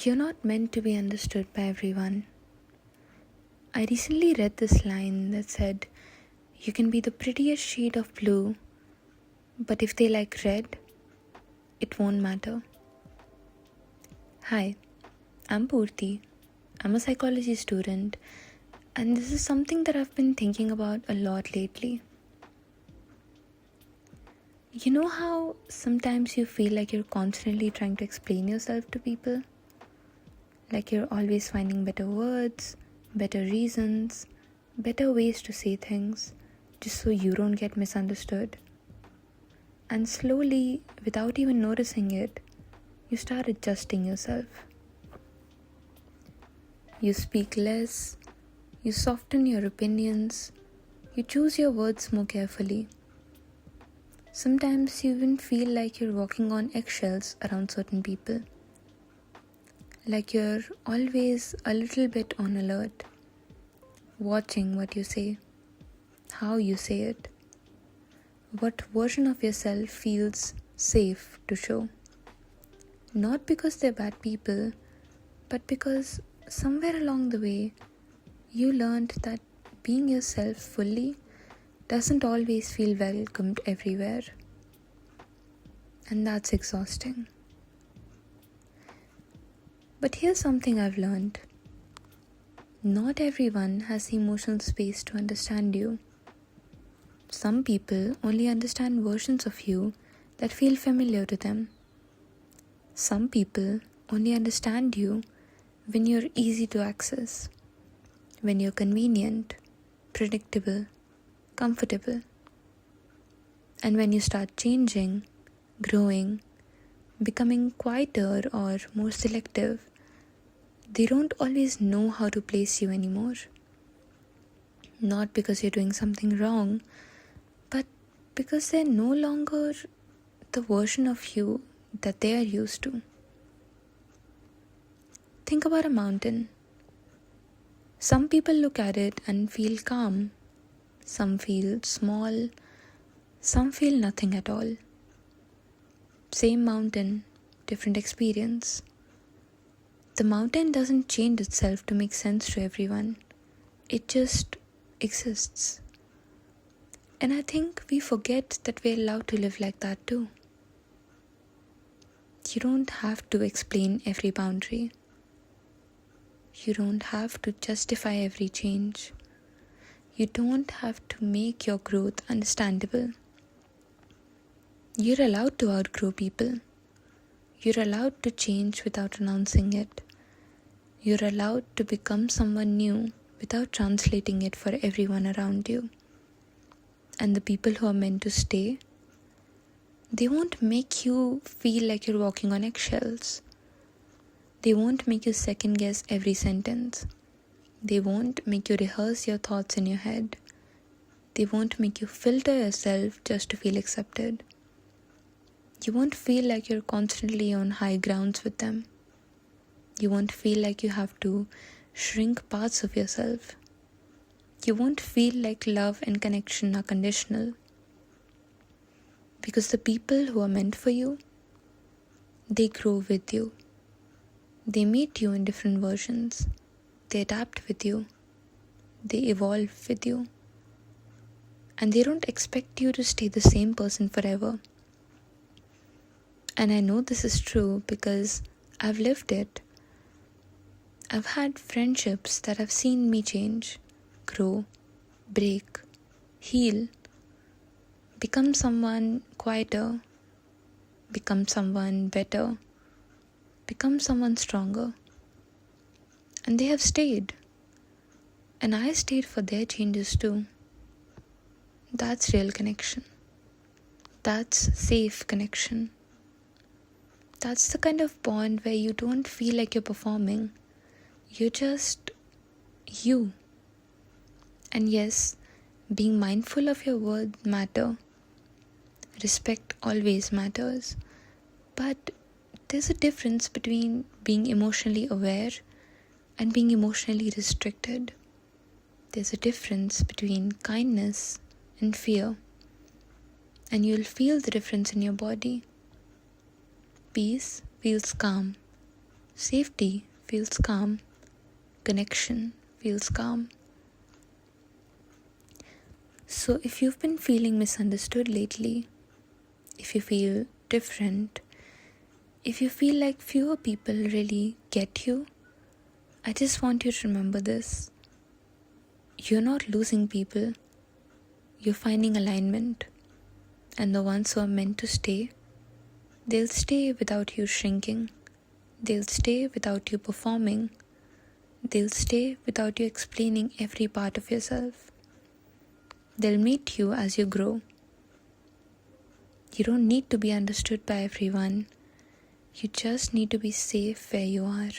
You're not meant to be understood by everyone. I recently read this line that said, you can be the prettiest shade of blue, but if they like red, it won't matter. Hi, I'm Poorti. I'm a psychology student, and this is something that I've been thinking about a lot lately. You know how sometimes you feel like you're constantly trying to explain yourself to people? Like you're always finding better words, better reasons, better ways to say things, just so you don't get misunderstood. And slowly, without even noticing it, you start adjusting yourself. You speak less, you soften your opinions, you choose your words more carefully. Sometimes you even feel like you're walking on eggshells around certain people. Like you're always a little bit on alert, watching what you say, how you say it, what version of yourself feels safe to show. Not because they're bad people, but because somewhere along the way, you learned that being yourself fully doesn't always feel welcomed everywhere. And that's exhausting. But here's something I've learned. Not everyone has the emotional space to understand you. Some people only understand versions of you that feel familiar to them. Some people only understand you when you're easy to access, when you're convenient, predictable, comfortable. And when you start changing, growing, becoming quieter or more selective, they don't always know how to place you anymore. Not because you're doing something wrong, but because they're no longer the version of you that they are used to. Think about a mountain. Some people look at it and feel calm. Some feel small. Some feel nothing at all. Same mountain, different experience. The mountain doesn't change itself to make sense to everyone. It just exists. And I think we forget that we're allowed to live like that too. You don't have to explain every boundary. You don't have to justify every change. You don't have to make your growth understandable. You're allowed to outgrow people. You're allowed to change without announcing it. You're allowed to become someone new without translating it for everyone around you. And the people who are meant to stay, they won't make you feel like you're walking on eggshells. They won't make you second guess every sentence. They won't make you rehearse your thoughts in your head. They won't make you filter yourself just to feel accepted. You won't feel like you're constantly on high grounds with them. You won't feel like you have to shrink parts of yourself. You won't feel like love and connection are conditional. Because the people who are meant for you, they grow with you. They meet you in different versions. They adapt with you. They evolve with you. And they don't expect you to stay the same person forever. And I know this is true because I've lived it. I've had friendships that have seen me change, grow, break, heal, become someone quieter, become someone better, become someone stronger. And they have stayed. And I stayed for their changes too. That's real connection. That's safe connection. That's the kind of bond where you don't feel like you're performing. You're just you. And yes, being mindful of your words matter. Respect always matters. But there's a difference between being emotionally aware and being emotionally restricted. There's a difference between kindness and fear. And you'll feel the difference in your body. Peace feels calm. Safety feels calm. Connection feels calm. So if you've been feeling misunderstood lately, if you feel different, if you feel like fewer people really get you, I just want you to remember this. You're not losing people. You're finding alignment. And the ones who are meant to stay, they'll stay without you shrinking. They'll stay without you performing. They'll stay without you explaining every part of yourself. They'll meet you as you grow. You don't need to be understood by everyone. You just need to be safe where you are.